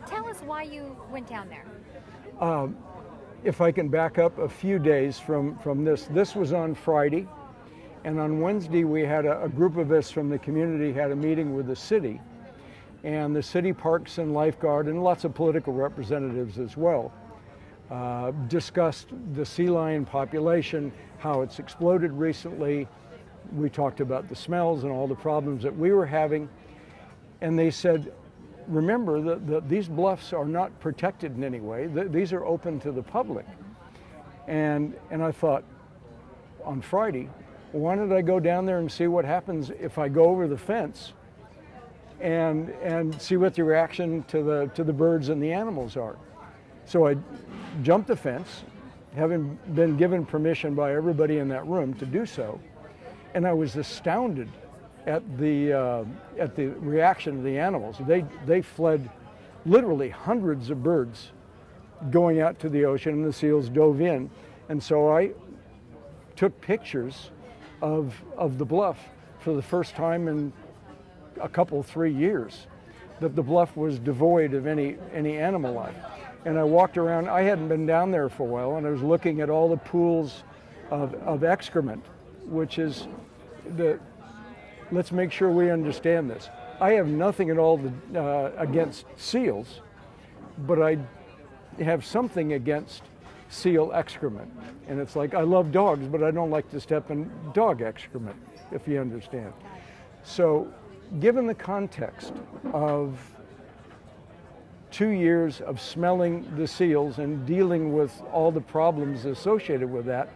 Tell us why you went down there. If I can back up a few days from this was on Friday, and on Wednesday we had a group of us from the community had a meeting with the city, and the city parks and lifeguard and lots of political representatives as well discussed the sea lion population, how it's exploded recently. We talked about the smells and all the problems that we were having, and they said, remember that these bluffs are not protected in any way. These are open to the public. And I thought on Friday, why don't I go down there and see what happens if I go over the fence and see what the reaction to the birds and the animals are. So I jumped the fence, having been given permission by everybody in that room to do so, and I was astounded at the reaction of the animals. They fled, literally hundreds of birds going out to the ocean, and the seals dove in. And so I took pictures of the bluff for the first time in a couple, 3 years, that the bluff was devoid of any animal life. And I walked around, I hadn't been down there for a while, and I was looking at all the pools of excrement, which is let's make sure we understand this. I have nothing at all against seals, but I have something against seal excrement. And it's like, I love dogs, but I don't like to step in dog excrement, if you understand. So, given the context of 2 years of smelling the seals and dealing with all the problems associated with that,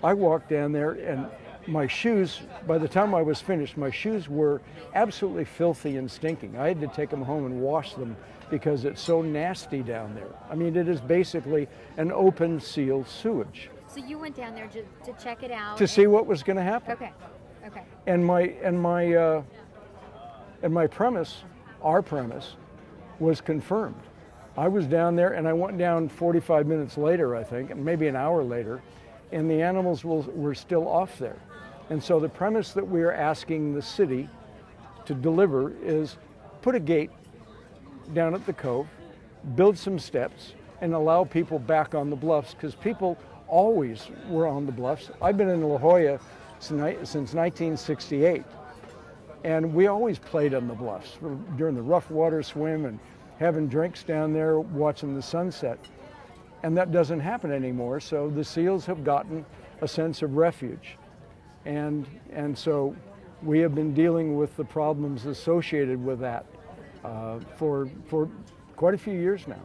I walked down there, and my shoes, by the time I was finished, my shoes were absolutely filthy and stinking. I had to take them home and wash them because it's so nasty down there. I mean, it is basically an open seal sewage. So you went down there to check it out? To see what was going to happen. Okay, okay. And my premise, our premise, was confirmed. I was down there, and I went down 45 minutes later, I think, and maybe an hour later, and the animals were still off there. And so the premise that we are asking the city to deliver is put a gate down at the cove, build some steps, and allow people back on the bluffs, because people always were on the bluffs. I've been in La Jolla since 1968, and we always played on the bluffs during the rough water swim and having drinks down there, watching the sunset. And that doesn't happen anymore, so the seals have gotten a sense of refuge. And so we have been dealing with the problems associated with that for quite a few years now.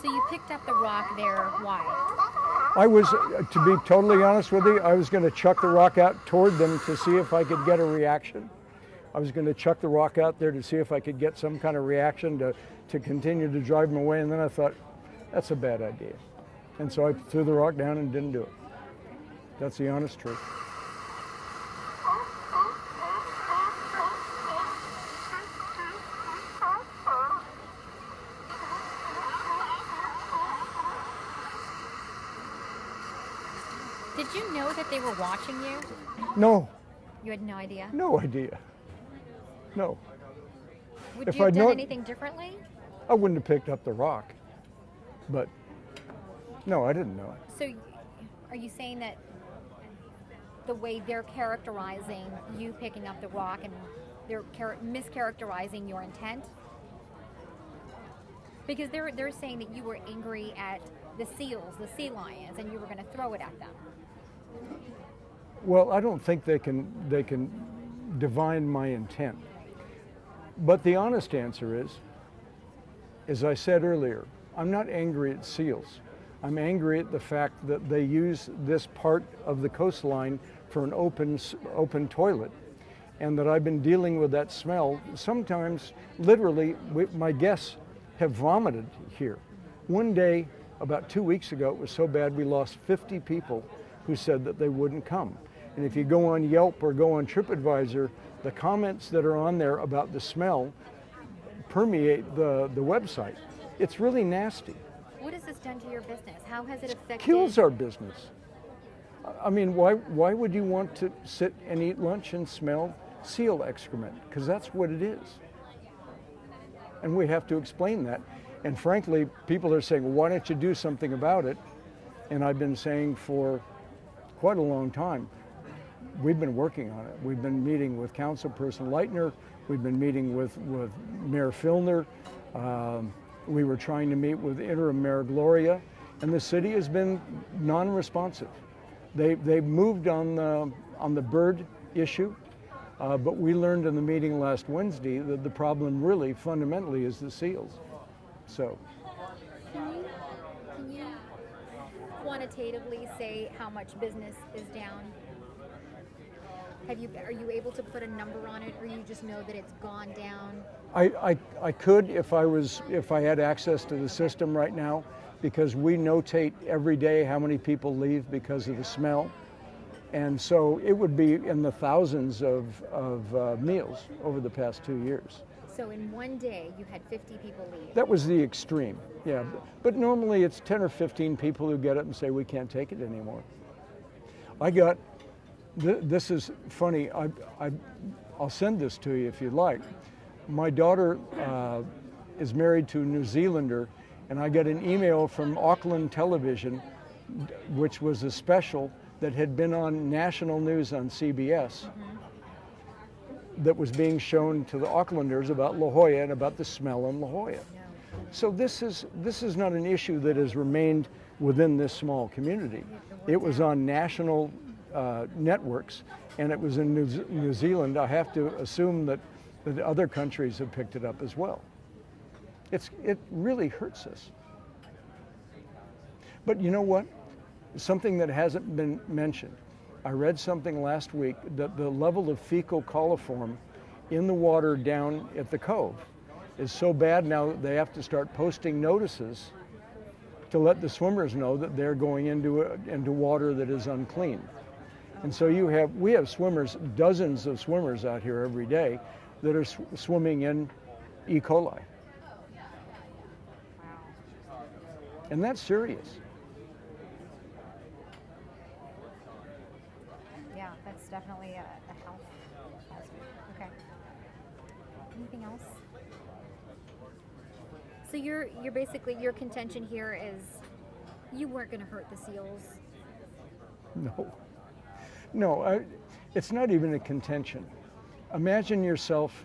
So you picked up the rock there, why? I was, to be totally honest with you, I was going to chuck the rock out toward them to see if I could get a reaction. I was going to chuck the rock out there to see if I could get some kind of reaction to continue to drive them away, and then I thought, that's a bad idea. And so I threw the rock down and didn't do it. That's the honest truth. Did you know that they were watching you? No. You had no idea? No idea. No. Would If you have I'd done known- anything differently? I wouldn't have picked up the rock. But no, I didn't know it. So are you saying that the way they're characterizing you picking up the rock and they're mischaracterizing your intent? Because they're saying that you were angry at the seals, the sea lions, and you were going to throw it at them. Well, I don't think they can divine my intent. But the honest answer is, as I said earlier, I'm not angry at seals. I'm angry at the fact that they use this part of the coastline for an open toilet, and that I've been dealing with that smell. Sometimes, literally, my guests have vomited here. One day, about 2 weeks ago, it was so bad we lost 50 people who said that they wouldn't come. And if you go on Yelp or go on TripAdvisor, the comments that are on there about the smell permeate the website. It's really nasty. What has this done to your business? How has it affected? Kills our business. I mean, why would you want to sit and eat lunch and smell seal excrement? Because that's what it is. And we have to explain that. And frankly, people are saying, well, why don't you do something about it? And I've been saying for quite a long time, we've been working on it. We've been meeting with Councilperson Leitner. We've been meeting with Mayor Filner. We were trying to meet with Interim Mayor Gloria, and the city has been non-responsive. They've moved on the bird issue, but we learned in the meeting last Wednesday that the problem really fundamentally is the seals. So. Can you quantitatively say how much business is down? Are you able to put a number on it, or you just know that it's gone down? I could if I had access to the system right now, because we notate every day how many people leave because of the smell, and so it would be in the thousands of meals over the past 2 years. So in one day you had 50 people leave. That was the extreme, yeah. But normally it's 10 or 15 people who get up and say we can't take it anymore. This is funny. I'll send this to you if you'd like. My daughter is married to a New Zealander, and I got an email from Auckland Television, which was a special that had been on national news on CBS, that was being shown to the Aucklanders about La Jolla and about the smell in La Jolla. So this is not an issue that has remained within this small community. It was on national networks, and it was in New Zealand. I have to assume that other countries have picked it up as well. It really hurts us. But you know what? Something that hasn't been mentioned. I read something last week that the level of fecal coliform in the water down at the cove is so bad now that they have to start posting notices to let the swimmers know that they're going into water that is unclean. And so we have swimmers, dozens of swimmers out here every day that are swimming in E. coli. And that's serious. Yeah, that's definitely a health hazard. Okay. Anything else? So you're basically, your contention here is you weren't going to hurt the seals. No, it's not even a contention. Imagine yourself,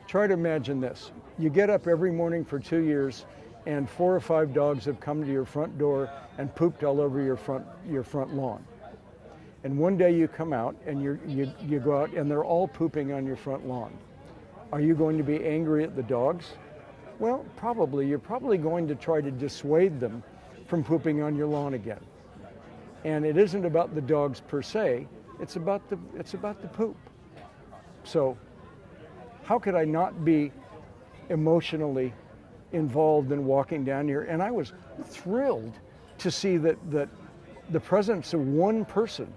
try to imagine this. You get up every morning for 2 years and 4 or 5 dogs have come to your front door and pooped all over your front lawn. And one day you come out and you go out and they're all pooping on your front lawn. Are you going to be angry at the dogs? Well, probably. You're probably going to try to dissuade them from pooping on your lawn again. And it isn't about the dogs per se, it's about the poop. So how could I not be emotionally involved in walking down here? And I was thrilled to see that the presence of one person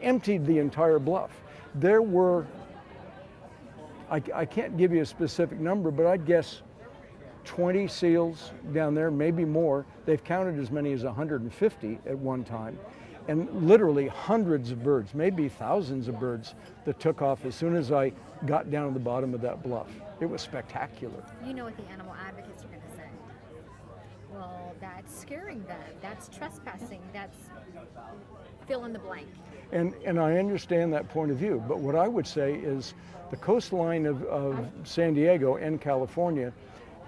emptied the entire bluff. There were, I can't give you a specific number, but I'd guess 20 seals down there, maybe more. They've counted as many as 150 at one time. And literally hundreds of birds, maybe thousands of birds that took off as soon as I got down to the bottom of that bluff. It was spectacular. You know what the animal advocates are going to say. Well, that's scaring them. That's trespassing. That's fill in the blank. And I understand that point of view, but what I would say is the coastline of San Diego and California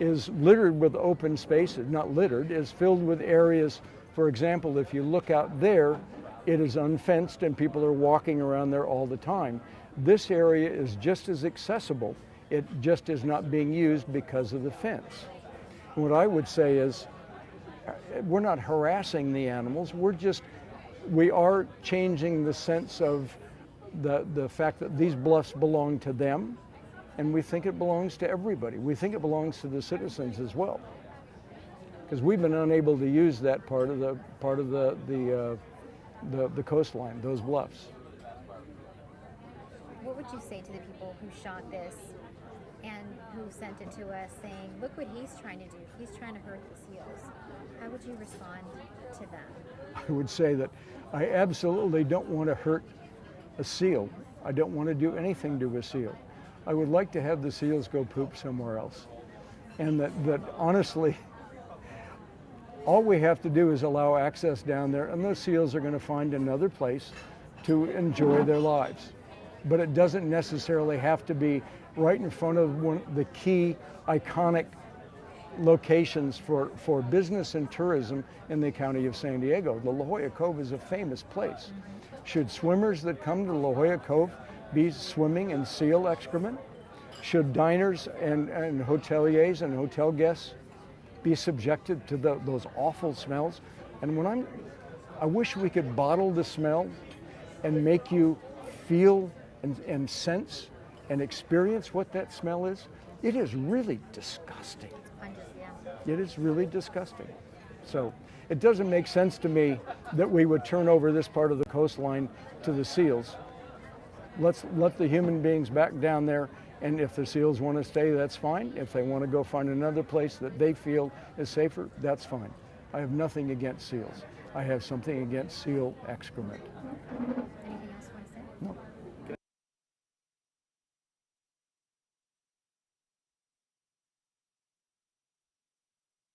is littered with open spaces, not littered, is filled with areas. For example, if you look out there, it is unfenced and people are walking around there all the time. This area is just as accessible. It just is not being used because of the fence. And what I would say is, we're not harassing the animals, we are changing the sense of the fact that these bluffs belong to them, and we think it belongs to everybody. We think it belongs to the citizens as well, because we've been unable to use that part of the coastline, those bluffs. What would you say to the people who shot this and who sent it to us saying, look what he's trying to do. He's trying to hurt the seals. How would you respond to that? I would say that I absolutely don't want to hurt a seal. I don't want to do anything to a seal. I would like to have the seals go poop somewhere else. And that honestly, all we have to do is allow access down there, and those seals are going to find another place to enjoy their lives. But it doesn't necessarily have to be right in front of one of the key iconic locations for business and tourism in the county of San Diego. The La Jolla Cove is a famous place. Should swimmers that come to La Jolla Cove be swimming in seal excrement? Should diners and hoteliers and hotel guests be subjected to those awful smells? And I wish we could bottle the smell and make you feel and sense and experience what that smell is. It is really disgusting. It is really disgusting. So it doesn't make sense to me that we would turn over this part of the coastline to the seals. Let's let the human beings back down there, and if the seals want to stay, that's fine. If they want to go find another place that they feel is safer, that's fine. I have nothing against seals. I have something against seal excrement.